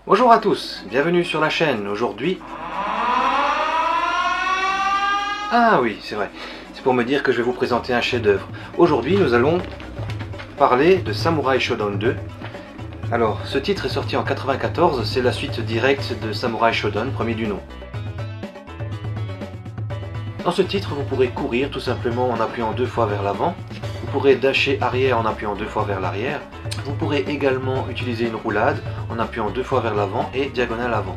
Bonjour à tous, bienvenue sur la chaîne. Aujourd'hui... Ah oui, c'est vrai, c'est pour me dire que je vais vous présenter un chef-d'œuvre. Aujourd'hui, nous allons parler de Samurai Shodown 2. Alors, ce titre est sorti en 94, c'est la suite directe de Samurai Shodown, premier du nom. Dans ce titre, vous pourrez courir tout simplement en appuyant 2 fois vers l'avant. Vous pourrez dasher arrière en appuyant 2 fois vers l'arrière. Vous pourrez également utiliser une roulade en appuyant 2 fois vers l'avant et diagonale avant.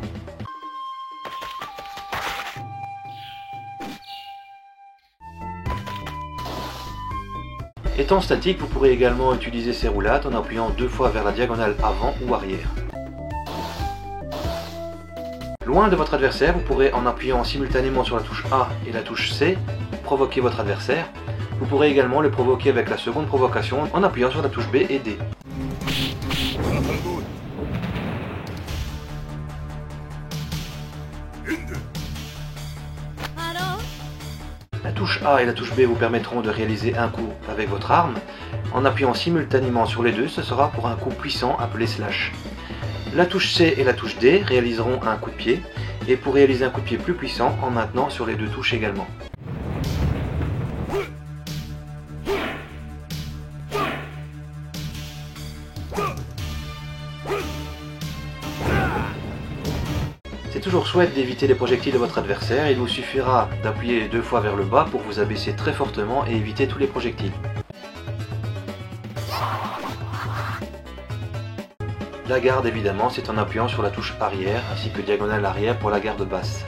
Étant statique, vous pourrez également utiliser ces roulades en appuyant 2 fois vers la diagonale avant ou arrière. Loin de votre adversaire, vous pourrez en appuyant simultanément sur la touche A et la touche C, provoquer votre adversaire. Vous pourrez également le provoquer avec la seconde provocation en appuyant sur la touche B et D. La touche A et la touche B vous permettront de réaliser un coup avec votre arme. En appuyant simultanément sur les deux, ce sera pour un coup puissant appelé slash. La touche C et la touche D réaliseront un coup de pied, et pour réaliser un coup de pied plus puissant en maintenant sur les deux touches également. C'est toujours chouette d'éviter les projectiles de votre adversaire, il vous suffira d'appuyer 2 fois vers le bas pour vous abaisser très fortement et éviter tous les projectiles. La garde évidemment, c'est en appuyant sur la touche arrière ainsi que diagonale arrière pour la garde basse.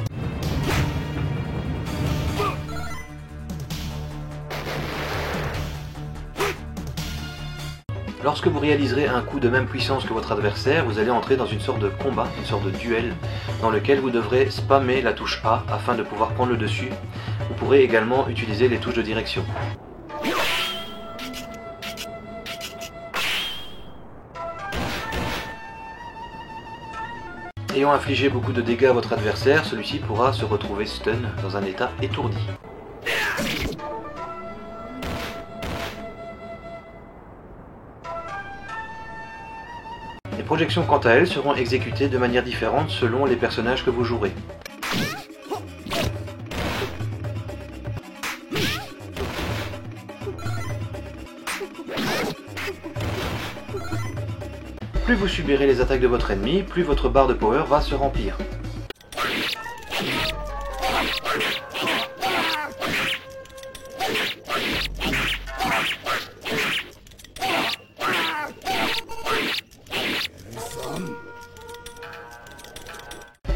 Lorsque vous réaliserez un coup de même puissance que votre adversaire, vous allez entrer dans une sorte de combat, une sorte de duel, dans lequel vous devrez spammer la touche A afin de pouvoir prendre le dessus. Vous pourrez également utiliser les touches de direction. Ayant infligé beaucoup de dégâts à votre adversaire, celui-ci pourra se retrouver stun dans un état étourdi. Les projections quant à elles seront exécutées de manière différente selon les personnages que vous jouerez. Plus vous subirez les attaques de votre ennemi, plus votre barre de power va se remplir.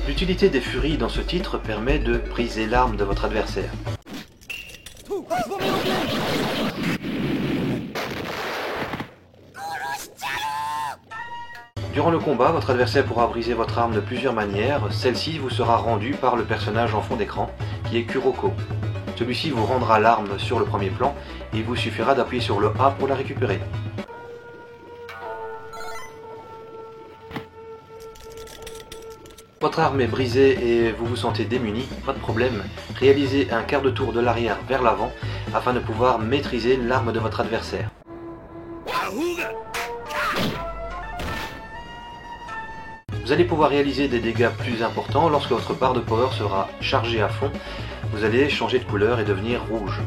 L'utilité des furies dans ce titre permet de briser l'arme de votre adversaire. Durant le combat, votre adversaire pourra briser votre arme de plusieurs manières. Celle-ci vous sera rendue par le personnage en fond d'écran, qui est Kuroko. Celui-ci vous rendra l'arme sur le premier plan, et il vous suffira d'appuyer sur le A pour la récupérer. Votre arme est brisée et vous vous sentez démuni, pas de problème. Réalisez un quart de tour de l'arrière vers l'avant, afin de pouvoir maîtriser l'arme de votre adversaire. Vous allez pouvoir réaliser des dégâts plus importants lorsque votre barre de power sera chargée à fond. Vous allez changer de couleur et devenir rouge.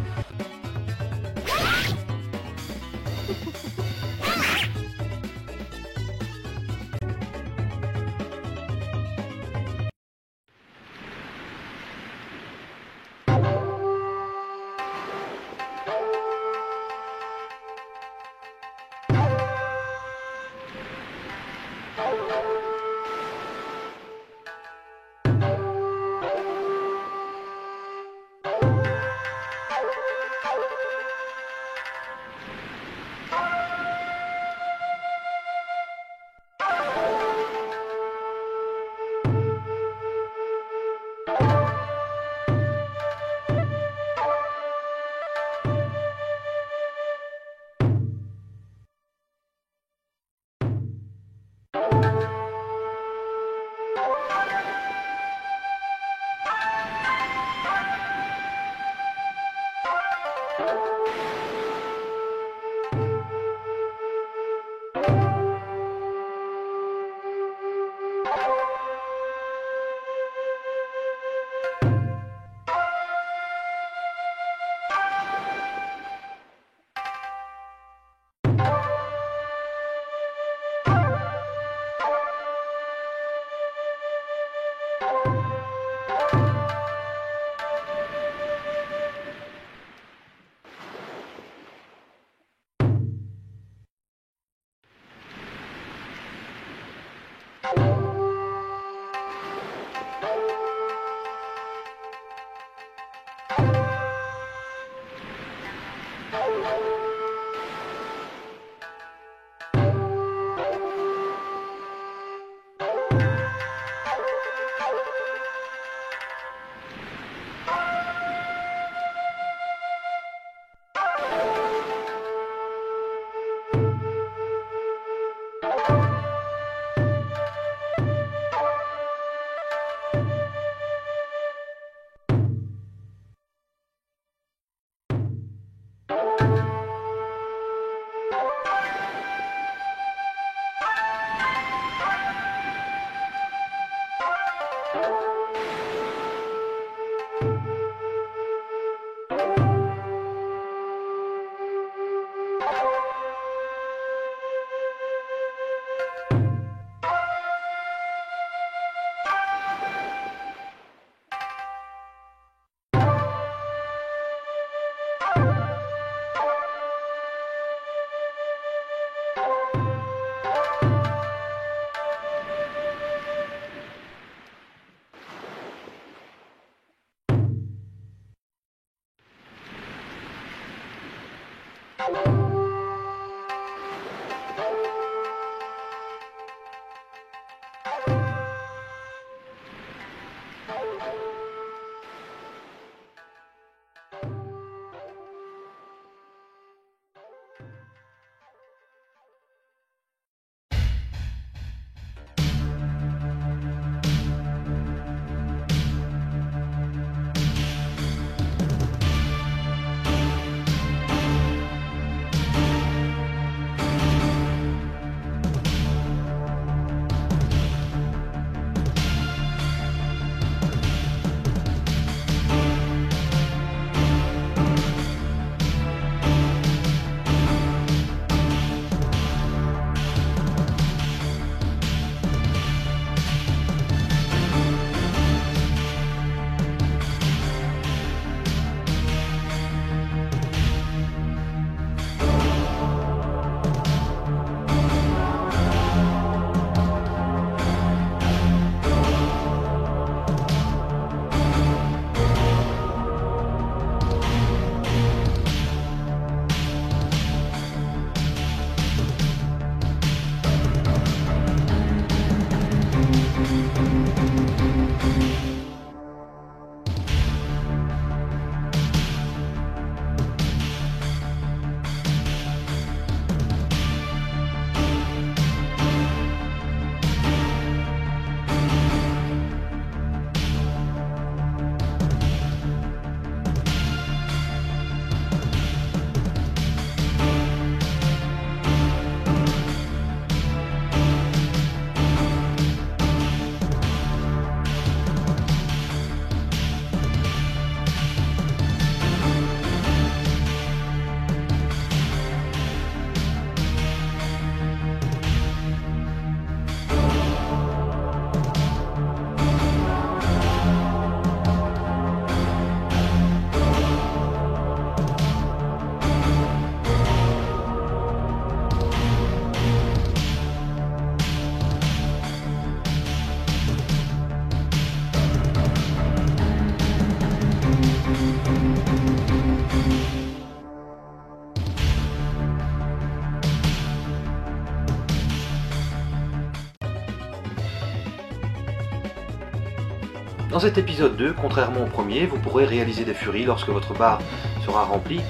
Dans cet épisode 2, contrairement au premier, vous pourrez réaliser des furies lorsque votre barre sera remplie.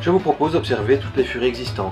Je vous propose d'observer toutes les furies existantes.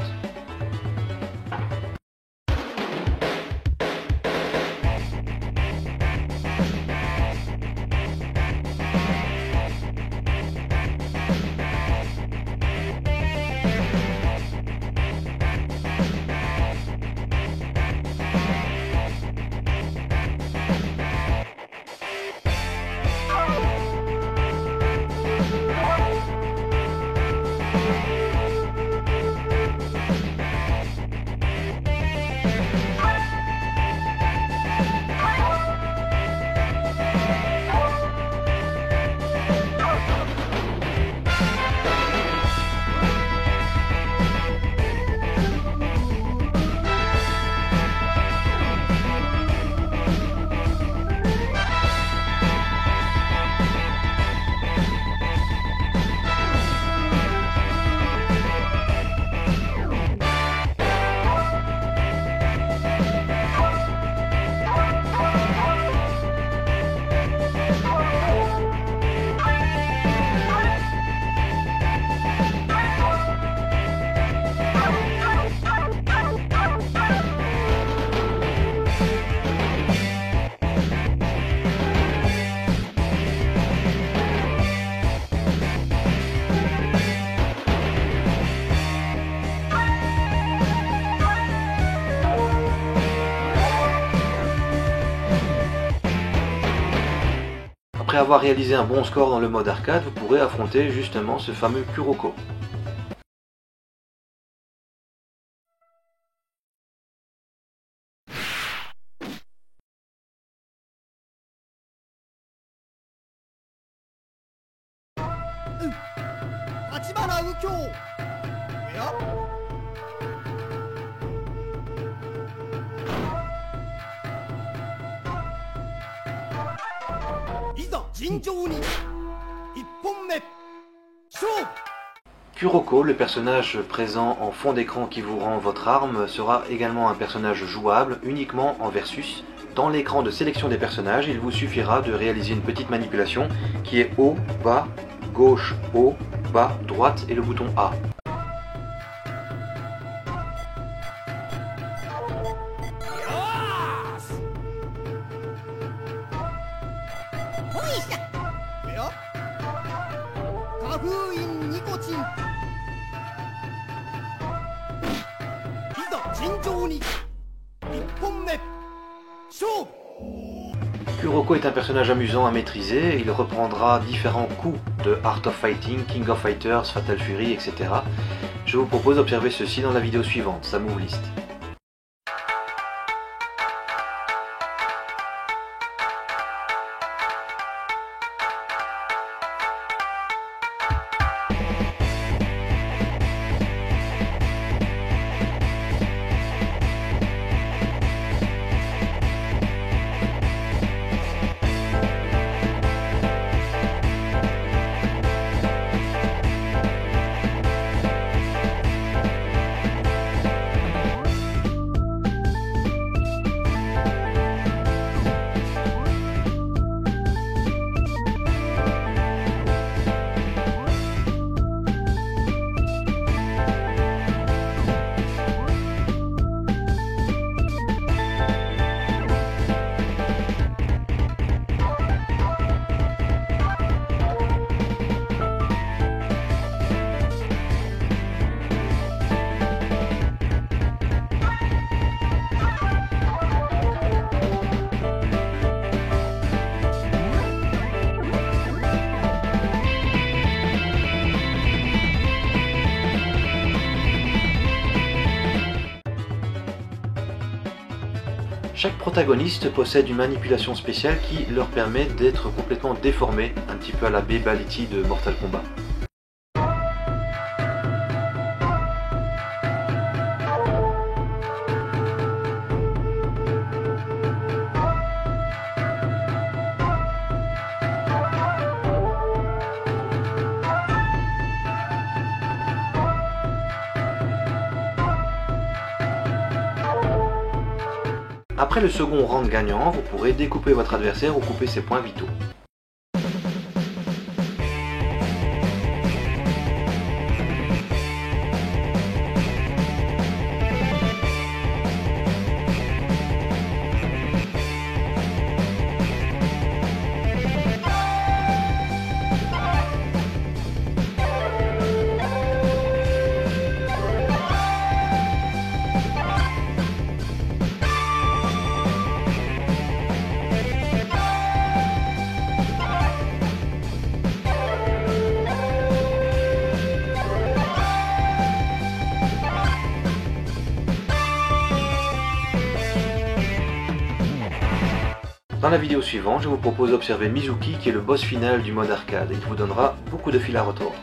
Après avoir réalisé un bon score dans le mode arcade, vous pourrez affronter justement ce fameux Kuroko. Kuroko, le personnage présent en fond d'écran qui vous rend votre arme, sera également un personnage jouable uniquement en versus. Dans l'écran de sélection des personnages, il vous suffira de réaliser une petite manipulation qui est haut, bas, gauche, haut, bas, droite et le bouton A. Kuroko est un personnage amusant à maîtriser, il reprendra différents coups de Art of Fighting, King of Fighters, Fatal Fury, etc. Je vous propose d'observer ceci dans la vidéo suivante, sa move list. Chaque protagoniste possède une manipulation spéciale qui leur permet d'être complètement déformés, un petit peu à la Bebality de Mortal Kombat. Après le second round gagnant, vous pourrez découper votre adversaire ou couper ses points vitaux. Dans la vidéo suivante, je vous propose d'observer Mizuki qui est le boss final du mode arcade et qui vous donnera beaucoup de fil à retordre.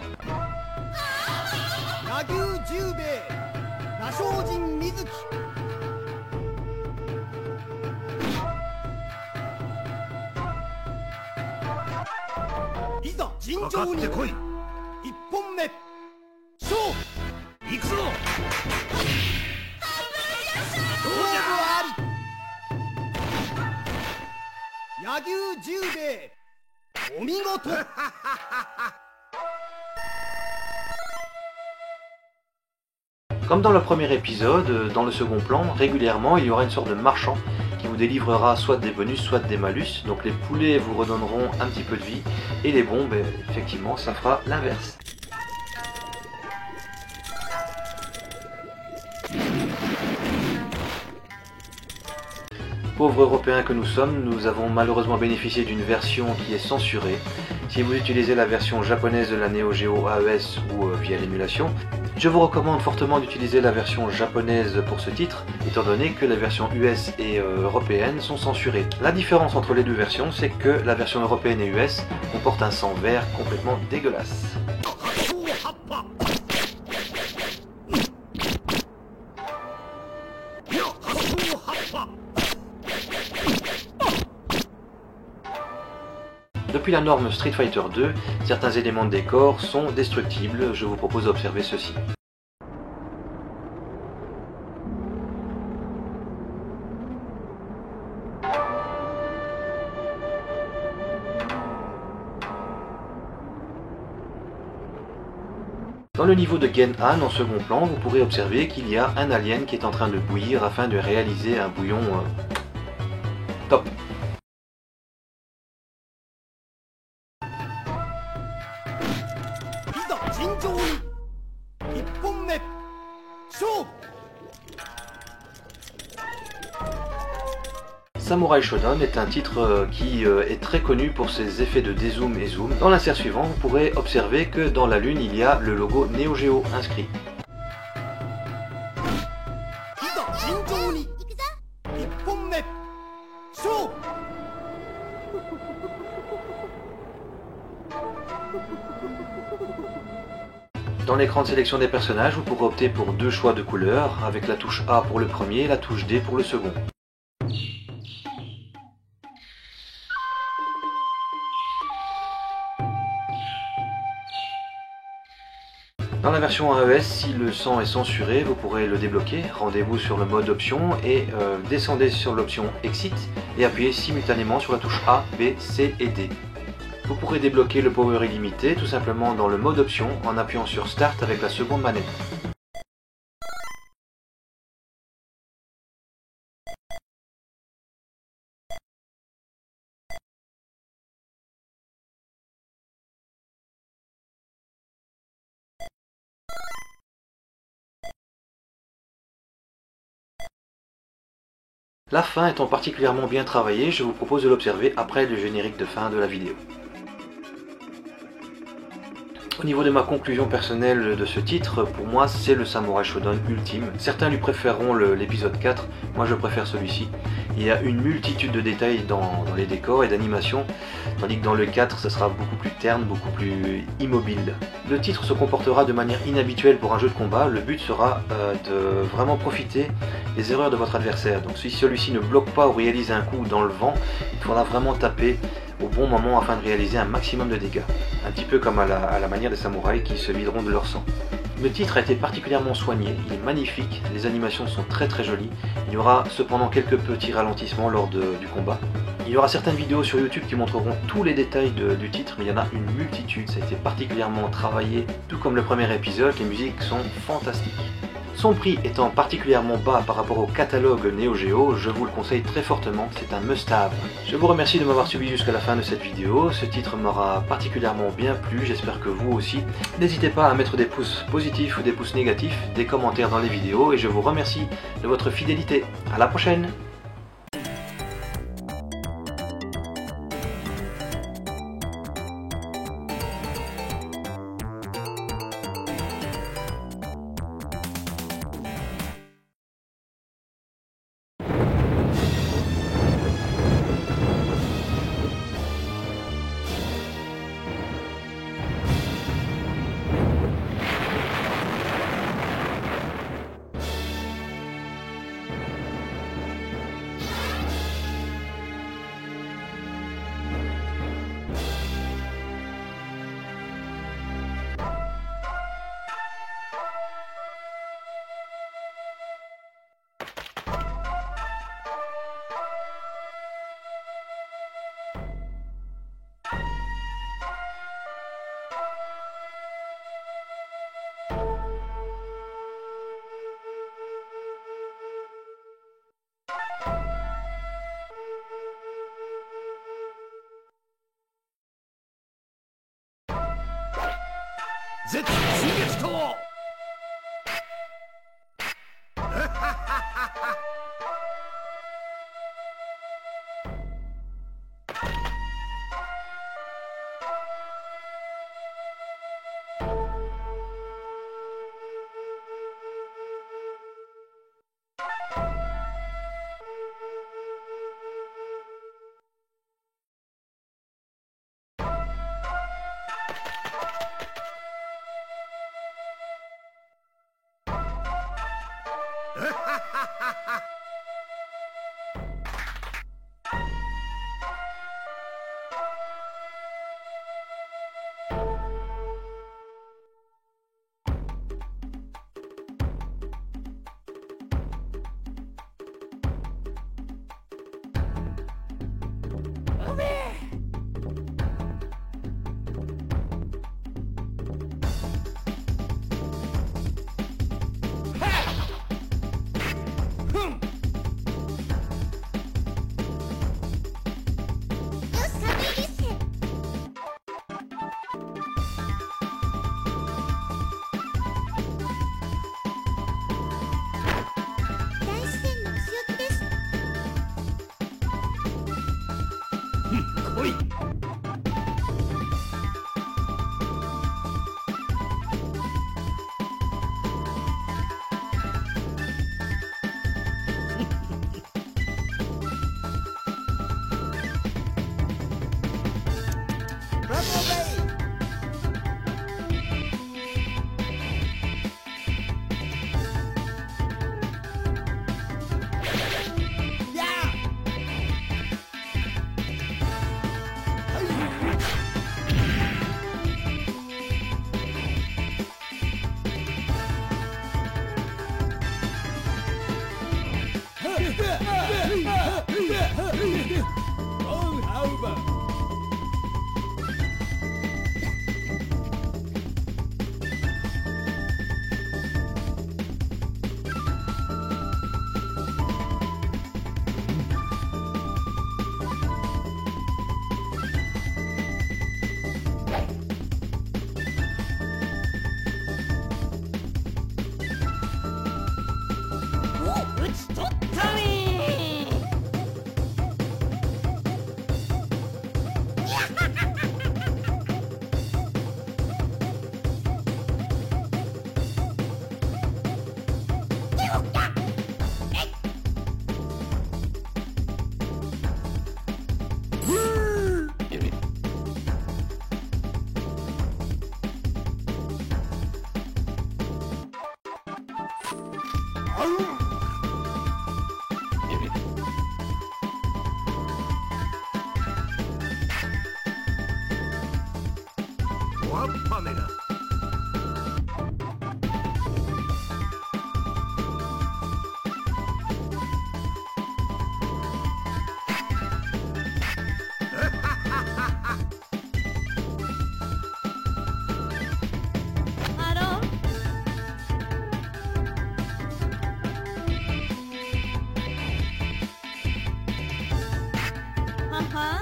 Comme dans le premier épisode, dans le second plan, régulièrement il y aura une sorte de marchand qui vous délivrera soit des bonus, soit des malus. Donc les poulets vous redonneront un petit peu de vie et les bombes, effectivement, ça fera l'inverse. Pauvres Européens que nous sommes, nous avons malheureusement bénéficié d'une version qui est censurée. Si vous utilisez la version japonaise de la Neo Geo AES ou via l'émulation, je vous recommande fortement d'utiliser la version japonaise pour ce titre, étant donné que les versions US et européennes sont censurées. La différence entre les deux versions, c'est que la version européenne et US comporte un sang vert complètement dégueulasse. Depuis la norme Street Fighter 2, certains éléments de décor sont destructibles, je vous propose d'observer ceci. Dans le niveau de Gen-Han, en second plan, vous pourrez observer qu'il y a un alien qui est en train de bouillir afin de réaliser un bouillon top. Samurai Shodown est un titre qui est très connu pour ses effets de dézoom et zoom. Dans l'insert suivant, vous pourrez observer que dans la lune, il y a le logo Neo Geo inscrit. Dans l'écran de sélection des personnages, vous pourrez opter pour deux choix de couleurs, avec la touche A pour le premier et la touche D pour le second. Dans la version AES, si le sang est censuré, vous pourrez le débloquer. Rendez-vous sur le mode option et descendez sur l'option Exit et appuyez simultanément sur la touche A, B, C et D. Vous pourrez débloquer le power illimité tout simplement dans le mode option en appuyant sur Start avec la seconde manette. La fin étant particulièrement bien travaillée, je vous propose de l'observer après le générique de fin de la vidéo. Au niveau de ma conclusion personnelle de ce titre, pour moi c'est le Samurai Shodown ultime. Certains lui préféreront l'épisode 4, moi je préfère celui-ci. Il y a une multitude de détails dans les décors et d'animations, tandis que dans le 4 ça sera beaucoup plus terne, beaucoup plus immobile. Le titre se comportera de manière inhabituelle pour un jeu de combat, le but sera de vraiment profiter des erreurs de votre adversaire. Donc si celui-ci ne bloque pas ou réalise un coup dans le vent, il faudra vraiment taper au bon moment afin de réaliser un maximum de dégâts. Un petit peu comme à la manière des samouraïs qui se videront de leur sang. Le titre a été particulièrement soigné, il est magnifique, les animations sont très jolies. Il y aura cependant quelques petits ralentissements lors du combat. Il y aura certaines vidéos sur YouTube qui montreront tous les détails du titre, mais il y en a une multitude, ça a été particulièrement travaillé. Tout comme le premier épisode, les musiques sont fantastiques. Son prix étant particulièrement bas par rapport au catalogue Neo Geo, je vous le conseille très fortement, c'est un must-have. Je vous remercie de m'avoir suivi jusqu'à la fin de cette vidéo, ce titre m'aura particulièrement bien plu, j'espère que vous aussi. N'hésitez pas à mettre des pouces positifs ou des pouces négatifs, des commentaires dans les vidéos et je vous remercie de votre fidélité. À la prochaine! Huh?